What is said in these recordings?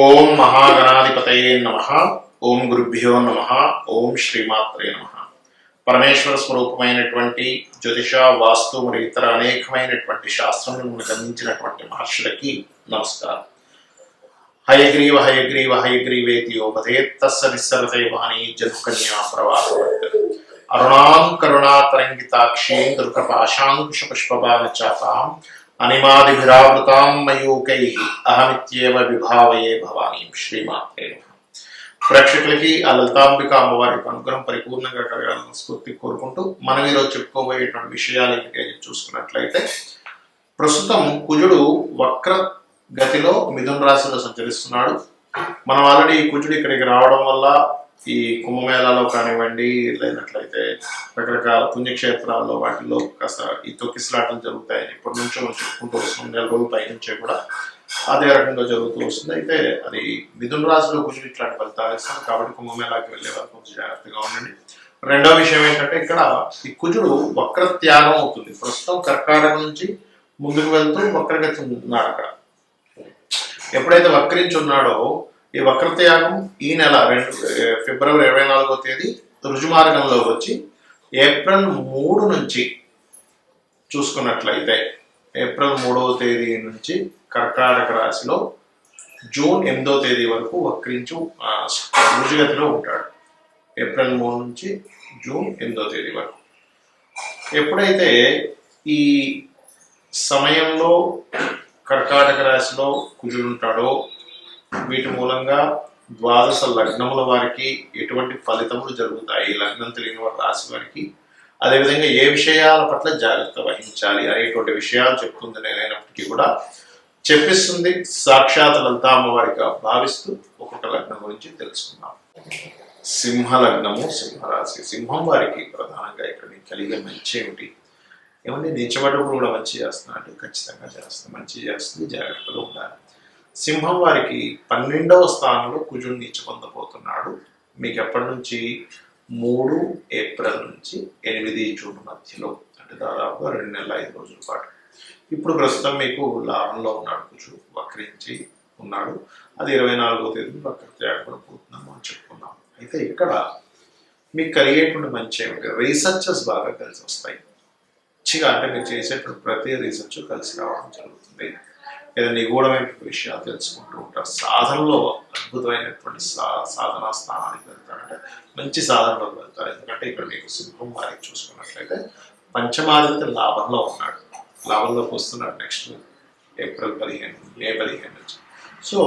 ఓం మహాగణాధిపతయే నమః. ఓం గురుభ్యో నమః. ఓం శ్రీమాత్రే నమః. పరమేశ్వర స్వరూపమైనటువంటి జ్యోతిష, వాస్తు మరియు ఇతర అనేకమైనటువంటి శాస్త్రములను మనకు అందించినటువంటి మహర్షులకి నమస్కారం. హయగ్రీవ హయగ్రీవ హయగ్రీవేతి యోపథేత్ తస్య నిస్సరతే వాణి జన్మకన్యా ప్రవాహవత్. అరుణాం కరుణాతరంగితాక్షీం దుర్గపాశాంకుశపుష్పబాణచాపాం అనిమాదిభిరావృతాం మయూకైః అహమిత్యేవ విభావయే భవానీం. శ్రీమాత్రే నమః. ప్రేక్షకులకి ఆ లలితాంబిక అమ్మవారి అనుగ్రహం పరిపూర్ణంగా కలగాలని స్ఫూర్తి కోరుకుంటూ మనం ఈరోజు చెప్పుకోబోయేటువంటి విషయాలు ఏమిటి చూసుకున్నట్లయితే, ప్రస్తుతం కుజుడు వక్ర గతిలో మిథున రాశిలో సంచరిస్తున్నాడు. మనం ఆల్రెడీ ఈ కుజుడు ఇక్కడికి రావడం వల్ల ఈ కుంభమేళాలో కానివ్వండి, లేనట్లయితే రకరకాల పుణ్యక్షేత్రాల్లో వాటిల్లో కాస్త ఈ తొక్కిసలాటలు జరుగుతాయని ఇప్పటి నుంచో మనం చెప్పుకుంటూ వస్తున్నాం. 4 రోజుల పై నుంచే కూడా అదే రకంగా జరుగుతూ వస్తుంది. అయితే అది మిథున రాశిలో కుజుడు ఇట్లాంటి ఫలితాలు ఇస్తాను కాబట్టి కుంభమేళాకి వెళ్ళే వారు కొంచెం జాగ్రత్తగా ఉండండి. రెండో విషయం ఏంటంటే, ఇక్కడ ఈ కుజుడు వక్ర త్యాగం అవుతుంది. ప్రస్తుతం కర్కాటక నుంచి ముందుకు వెళ్తూ వక్రగతి ఉన్నాడు. అక్కడ ఎప్పుడైతే వక్రించి ఉన్నాడో ఈ వక్రత్యాగం ఈ నెల ఫిబ్రవరి 24వ తేదీ రుజుమార్గంలో వచ్చి ఏప్రిల్ 3 నుంచి చూసుకున్నట్లయితే, ఏప్రిల్ 3వ తేదీ నుంచి కర్కాటక రాశిలో జూన్ 8వ తేదీ వరకు వక్రించు రుజుగతిలో ఉంటాడు. ఏప్రిల్ 3 నుంచి జూన్ 8వ తేదీ వరకు. ఎప్పుడైతే ఈ సమయంలో కర్కాటక రాశిలో కుజుడు ఉంటాడో, వీటి మూలంగా ద్వాదశ లగ్నముల వారికి ఎటువంటి ఫలితములు జరుగుతాయి, లగ్నం తెలియని వారి రాశి వారికి, అదేవిధంగా ఏ విషయాల పట్ల జాగ్రత్త వహించాలి అనేటువంటి విషయాలు చెప్తుంది. నేనైనప్పటికీ కూడా చెప్పిస్తుంది సాక్షాత్ లలితా అమ్మవారిగా భావిస్తూ ఒక్కొక్క లగ్నం గురించి తెలుసుకుందాం. సింహ లగ్నము, సింహరాశి. సింహం వారికి ప్రధానంగా ఇక్కడ కలిగే మంచి ఏమిటి? ఏమంటే నీచబడ్డప్పుడు కూడా మంచి చేస్తున్నా అంటే ఖచ్చితంగా చేస్తుంది, మంచి చేస్తుంది, జాగ్రత్తగా ఉండాలి. సింహం వారికి 12వ స్థానంలో కుజుడు నీచ పొందబోతున్నాడు. మీకు ఎప్పటి నుంచి? 3 ఏప్రిల్ నుంచి 8 జూన్ మధ్యలో, అంటే దాదాపుగా 2 నెలల 5 రోజుల పాటు. ఇప్పుడు ప్రస్తుతం మీకు లాభంలో ఉన్నాడు కుజుడు, వక్రించి ఉన్నాడు. అది 24వ తేదీ వక్రత్యాగం పోతున్నాము అని చెప్పుకున్నాం. అయితే ఇక్కడ మీకు కలిగేటువంటి మంచి ఏమిటి? రీసెర్చెస్ బాగా కలిసి వస్తాయి. మంచిగా అంటే మీరు చేసేటువంటి ప్రతి రీసెర్చ్ కలిసి రావడం జరుగుతుంది. ఏదైనా నిగూఢమైన విషయాలు తెలుసుకుంటూ ఉంటారు. సాధనలో అద్భుతమైనటువంటి సాధనా స్థానానికి వెళ్తారంటే మంచి సాధనలోకి వెళ్తారు. ఎందుకంటే ఇక్కడ మీకు సింహం వారికి చూసుకున్నట్లయితే పంచమాధిపతి లాభంలో ఉన్నాడు, లాభంలోకి వస్తున్నాడు నెక్స్ట్ ఏప్రిల్ 15, మే 15 నుంచి. సో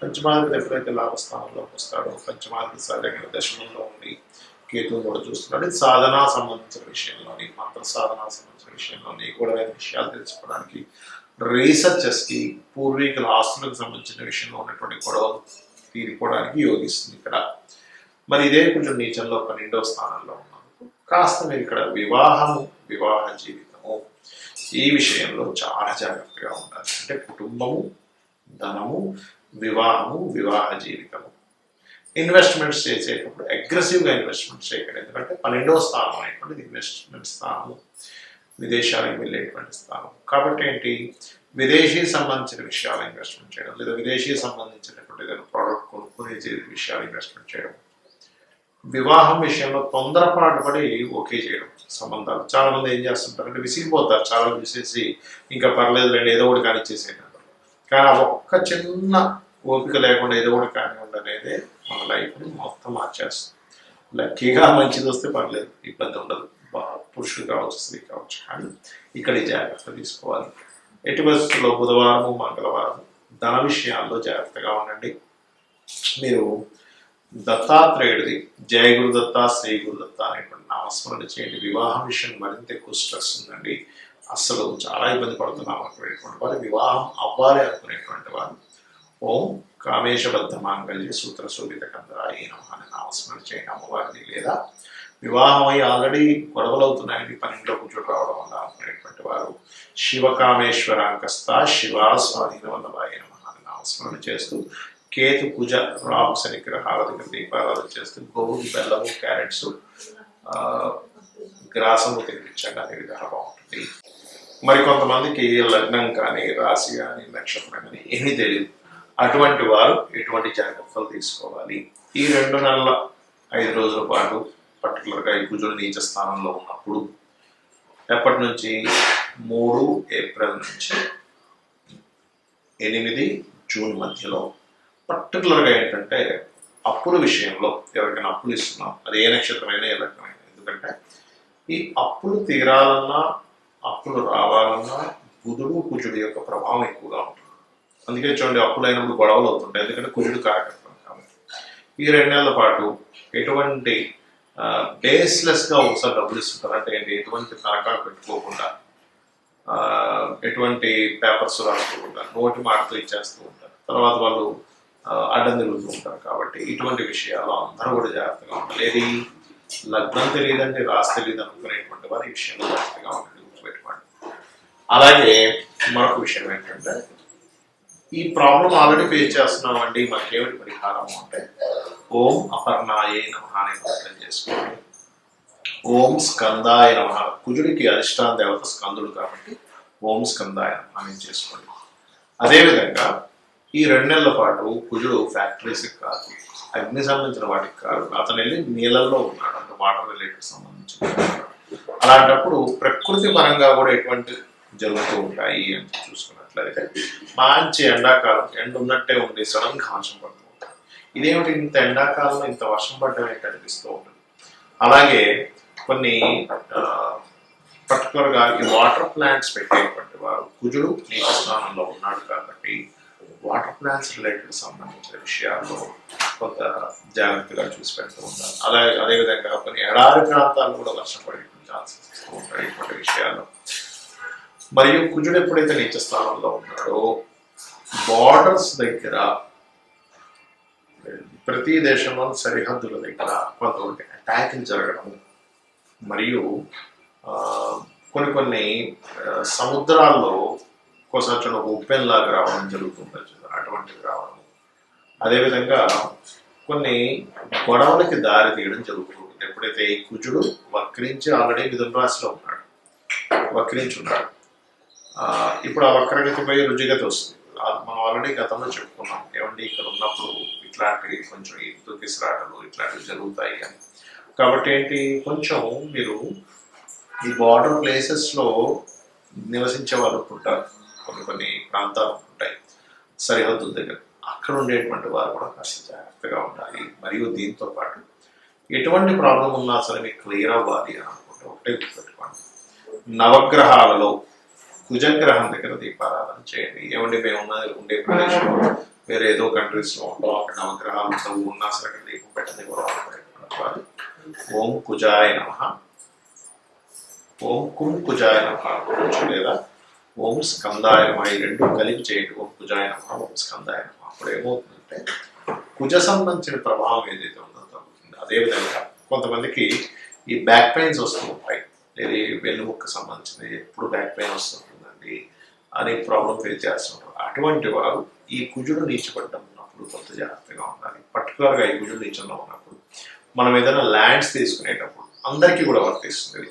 పంచమాధిపతి ఎప్పుడైతే లాభస్థానంలోకి వస్తాడో, పంచమాధిపతి సహజంగా దశమంలో ఉండి కేతువును కూడా చూస్తున్నాడు. ఇది సాధనా సంబంధించిన విషయంలోని, మంత్ర సాధనా సంబంధించిన విషయంలోని కూడా విషయాలు తెలుసుకోవడానికి, రీసెర్చెస్కి, పూర్వీకుల ఆస్తులకు సంబంధించిన విషయంలో ఉన్నటువంటి గొడవలు తీరిపోవడానికి యోగిస్తుంది ఇక్కడ. మరి ఇదే కొంచెం నీచంలో 12వ స్థానంలో ఉన్నందుకు కాస్త మీరు ఇక్కడ వివాహము, వివాహ జీవితము ఈ విషయంలో చాలా జాగ్రత్తగా ఉండాలి. అంటే కుటుంబము, ధనము, వివాహము, వివాహ జీవితము. ఇన్వెస్ట్మెంట్స్ చేసేటప్పుడు అగ్రెసివ్గా ఇన్వెస్ట్మెంట్స్ చేయకండి. ఎందుకంటే 12వ స్థానం అనేటువంటిది ఇన్వెస్ట్మెంట్ స్థానము, విదేశాలకు వెళ్ళేటువంటి స్థానం. కాబట్టి ఏంటి, విదేశీ సంబంధించిన విషయాలు ఇన్వెస్ట్మెంట్ చేయడం, లేదా విదేశీ సంబంధించినటువంటి ఏదైనా ప్రోడక్ట్ కొనుక్కునే విషయాలు ఇన్వెస్ట్మెంట్ చేయడం. వివాహం విషయంలో తొందరపాటు పడి ఓకే చేయడం సంబంధాలు. చాలా మంది ఏం చేస్తుంటారంటే విసిగిపోతారు, చాలా విసేసి ఇంకా పర్లేదు లేండి ఏదో ఒకటి కానీ చేసేటప్పుడు. కానీ ఆ ఒక్క చిన్న ఓపిక లేకుండా ఏదో ఒకటి కానివ్వండి అనేది మన లైఫ్ని మొత్తం మార్చేస్తుంది. లక్కీగా మంచిది వస్తే పర్లేదు, ఇబ్బంది ఉండదు. పురుషుడు కావచ్చు, స్త్రీ కావచ్చు. కానీ ఇక్కడ జాగ్రత్త తీసుకోవాలి. ఎట్టి పరిస్థితుల్లో బుధవారము, మంగళవారం ధన విషయాల్లో జాగ్రత్తగా ఉండండి. మీరు దత్తాత్రేయుడిది జయ గురుదత్త, శ్రీ గురుదత్త అనేటువంటి నామస్మరణ చేయండి. వివాహం విషయం మరింత ఎక్కువ స్ట్రెస్ ఉందండి, అస్సలు చాలా ఇబ్బంది పడుతున్నాం అనుకునేటువంటి వారు, వివాహం అవ్వాలి అనుకునేటువంటి వారు ఓం కామేశబద్ధ మాంగళ్య సూత్ర శోభిత కందరాయ నమః అనే నామస్మరణ చేయండి అమ్మవారిని. లేదా వివాహమై ఆల్రెడీ గొడవలు అవుతున్నాయని 12లో కూర్చోటి రావడం వల్ల అనుకునేటువంటి వారు శివకామేశ్వరాంకస్త శివ స్వాధీన వల్లభాయ నమః అనే నామస్మరణ చేస్తూ, కేతు కుజ రాహు శనిగ్రహాల దగ్గర దీపారాధన చేస్తూ గోధుమ, బెల్లము, క్యారెట్స్, గ్రాసము తినిపించండి. అనే విధానం బాగుంటుంది. మరి కొంతమందికి లగ్నం కానీ, రాశి కానీ, నక్షత్రం కానీ ఏమీ తెలియదు. అటువంటి వారు ఎటువంటి జాగ్రత్తలు తీసుకోవాలి? ఈ 2 నెలల 5 రోజుల పాటు పర్టికులర్గా ఈ కుజుడు నీచ స్థానంలో ఉన్నప్పుడు ఎప్పటి నుంచి 3 ఏప్రిల్ నుంచి 8 జూన్ మధ్యలో పర్టికులర్గా ఏంటంటే అప్పుల విషయంలో ఎవరికైనా అప్పులు ఇస్తున్నాం, అది ఏ నక్షత్రమైనా ఏ లగ్నమైనా, ఎందుకంటే ఈ అప్పులు తీరాలన్నా అప్పులు రావాలన్నా బుధుడు కుజుడు యొక్క ప్రభావం ఎక్కువగా ఉంటుంది. అందుకే చూడండి అప్పులు అయినప్పుడు గొడవలు అవుతుంటాయి, ఎందుకంటే కుజుడు కారకత్వం కాబట్టి. ఈ 2 నెలల పాటు ఎటువంటి బేస్లెస్గా ఒకసారి డబ్బులు ఇస్తుంటారు, అంటే ఏంటి, ఎటువంటి తనఖాలు పెట్టుకోకుండా, ఎటువంటి పేపర్స్ రాసుకోకుండా నోటి మాటతో ఇచ్చేస్తూ ఉంటారు. తర్వాత వాళ్ళు అడ్డం తిరుగుతూ ఉంటారు. కాబట్టి ఇటువంటి విషయాలు అందరూ కూడా జాగ్రత్తగా ఉండాలి. ఏది లగ్నం తెలియదండి, రాసి తెలియదు అనుకునేటువంటి వారు ఈ విషయంలో జాగ్రత్తగా ఉండండి, గుర్తుపెట్టుకోండి. అలాగే మరొక విషయం ఏంటంటే ఈ ప్రాబ్లం ఆల్రెడీ ఫేస్ చేస్తున్నామండి, మనకేమిటి పరిహారం అంటే ఓం అపర్ణాయే నమః అనే మంత్రం చేసుకోండి. ఓం స్కందాయ నమః, కుజుడికి అధిష్టాన దేవత స్కందుడు కాబట్టి ఓం స్కందాయ నమః అని చేసుకోండి. అదేవిధంగా ఈ 2 నెలల పాటు కుజుడు ఫ్యాక్టరీస్కి కాదు, అగ్ని సంబంధించిన వాటికి కాదు, అతను వెళ్ళి నీళ్ళల్లో ఉన్నాడు, అంటే వాటర్ రిలేటెడ్ సంబంధించిన. అలాంటప్పుడు ప్రకృతి పరంగా కూడా ఎటువంటి జరుగుతూ ఉంటాయి అని చూసుకున్నట్లయితే మంచి ఎండాకాలం, ఎండ ఉన్నట్టే ఉండి సడన్గా వర్షం పడుతూ ఉంటుంది. ఇదేమిటి ఇంత ఎండాకాలంలో ఇంత వర్షం పడడం ఏంటి అనిపిస్తూ ఉంటుంది. అలాగే కొన్ని పర్టికులర్గా ఈ వాటర్ ప్లాంట్స్ పెట్టేటువంటి వారు కుజుడు నీచ స్థానంలో ఉన్నాడు కాబట్టి వాటర్ ప్లాంట్స్ రిలేటెడ్ సంబంధించిన విషయాల్లో కొంత జాగ్రత్తగా చూసి పెడుతూ ఉంటారు. అదేవిధంగా కొన్ని ఎడారి ప్రాంతాల్లో కూడా వర్షం పడే ఛాన్సెస్ ఇస్తూ ఉంటాయి ఇటువంటి విషయాల్లో. మరియు కుజుడు ఎప్పుడైతే నీచ స్థానంలో ఉన్నాడో బార్డర్స్ దగ్గర, ప్రతి దేశంలో సరిహద్దుల దగ్గర కొంతమంది అటాక్లు జరగడం, మరియు కొన్ని సముద్రాల్లో ఒక్కోసారి ఒక ఉప్పెన్ లాగా రావడం జరుగుతుంది, అటువంటివి రావడం. అదేవిధంగా కొన్ని గొడవలకి దారి తీయడం జరుగుతుంది. ఎప్పుడైతే ఈ కుజుడు వక్రించి ఆల్రెడీ మిథున రాశిలో ఉన్నాడు, వక్రించి ఉన్నాడు, ఇప్పుడు ఆ వక్రగతిపై రుజుగతి వస్తుంది. మనం ఆల్రెడీ గతంలో చెప్పుకున్నాం, ఏమండి ఇక్కడ ఉన్నప్పుడు ఇట్లాంటివి కొంచెం దుఃఖిసరాటలు ఇట్లాంటివి జరుగుతాయి అని. కాబట్టి ఏంటి, కొంచెం మీరు ఈ బార్డర్ ప్లేసెస్లో నివసించే వాళ్ళు ఉంటారు, కొన్ని ప్రాంతాలు ఉంటాయి సరిహద్దుల దగ్గర, అక్కడ ఉండేటువంటి వారు కూడా కాస్త జాగ్రత్తగా ఉండాలి. మరియు దీంతో పాటు ఎటువంటి ప్రాబ్లం ఉన్నా సరే మీకు క్లియర్ అవ్వాలి అని అనుకుంటే ఒకటే గుర్తుపెట్టుకోండి, నవగ్రహాలలో కుజగ్రహం దగ్గర దీపారాధన చేయండి. ఏమంటే మేము ఉండే ప్రదేశంలో వేరే ఏదో కంట్రీస్లో ఉంటాం, అక్కడ నవగ్రహాలు ఉన్నా సరే అక్కడ దీపం పెట్టని కూడా వారు ఓం కుజాయ నమః, ఓం కుం కుజాయ నమః, లేదా ఓం స్కందాయ నమః, ఈ 2 కలిపి చేయండి. ఓం కుజాయ నమః, ఓం స్కందాయ నమః. అప్పుడు ఏమవుతుందంటే కుజ సంబంధించిన ప్రభావం ఏదైతే ఉందో తగ్గుతుంది. అదేవిధంగా కొంతమందికి ఈ బ్యాక్ పెయిన్స్ వస్తూ ఉంటాయి, ఇది వెన్నుముక్క సంబంధించినది, ఎప్పుడు బ్యాక్ పెయిన్ వస్తుంటుందండి అనే ప్రాబ్లం ఫేస్ చేస్తుంటారు. అటువంటి వారు ఈ కుజుడు నీచపడ్డం ఉన్నప్పుడు కొంత జాగ్రత్తగా ఉండాలి. పర్టికులర్గా ఈ కుజుడు నీచంలో ఉన్నప్పుడు మనం ఏదైనా ల్యాండ్స్ తీసుకునేటప్పుడు, అందరికీ కూడా వర్తిస్తుంది,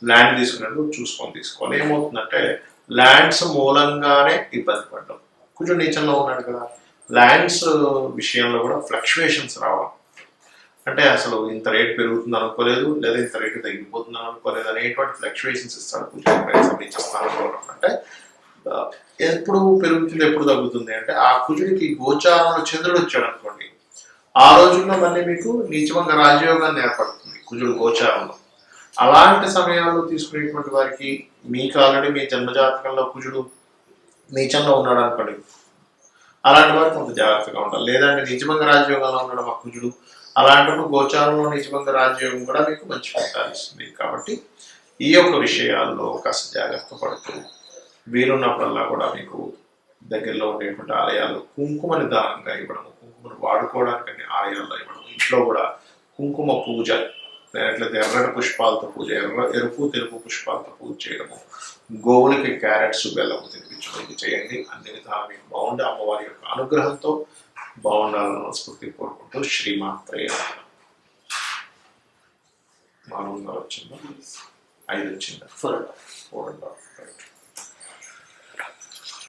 ల్యాండ్ తీసుకునేటప్పుడు చూసుకొని తీసుకోవాలి. ఏమవుతుందంటే ల్యాండ్స్ మూలంగానే ఇబ్బంది పడ్డాం, కుజుడు నీచంలో ఉన్నాడు కదా, ల్యాండ్స్ విషయంలో కూడా ఫ్లక్చువేషన్స్ రావడం, అంటే అసలు ఇంత రేట్ పెరుగుతుంది అనుకోలేదు, లేదా ఇంత రేటు తగ్గిపోతుంది అనుకోలేదు అనేటువంటి ఫ్లక్చువేషన్స్ ఇస్తాడు కుజుడు నీచ స్థానంలో ఉండడం. అంటే ఎప్పుడు పెరుగుతుంది ఎప్పుడు తగ్గుతుంది అంటే ఆ కుజుడికి గోచారంలో చంద్రుడు వచ్చాడు అనుకోండి, ఆ రోజుల్లో మళ్ళీ మీకు నీచభంగ రాజయోగాన్ని ఏర్పడుతుంది కుజుడు గోచారంలో. అలాంటి సమయాల్లో తీసుకునేటువంటి వారికి మీకు ఆల్రెడీ మీ జన్మజాతకంలో కుజుడు నీచంలో ఉన్నాడు అనుకోండి, అలాంటి వారికి కొంత జాగ్రత్తగా ఉండాలి. లేదంటే నీచభంగ రాజయోగంలో ఉండడం ఆ కుజుడు, అలాంటప్పుడు గోచారంలో నీచభంగ రాజయోగం కూడా మీకు మంచి ఫలితాలు ఇస్తుంది. కాబట్టి ఈ యొక్క విషయాల్లో కాస్త జాగ్రత్త పడుతూ వీలున్నప్పుడల్లా కూడా మీకు దగ్గరలో ఉండేటువంటి ఆలయాల్లో కుంకుమని దానంగా ఇవ్వడము, కుంకుమను వాడుకోవడానికి ఆలయాల్లో ఇవ్వడం, ఇంట్లో కూడా కుంకుమ పూజ, లేకపోతే ఎర్రటి పుష్పాలతో పూజ, ఎరుపు తెలుపు పుష్పాలతో పూజ చేయడము, గోవులకి క్యారెట్స్ బెల్లము తినిపించడం, ఇది చేయండి. అన్ని విధాలు మీకు బాగుండే అమ్మవారి యొక్క అనుగ్రహంతో బాగుండాలని మనస్ఫూర్తి కోరుకుంటూ శ్రీమాత్రే మామూలుగా వచ్చిందా 5 వచ్చిందా 4.5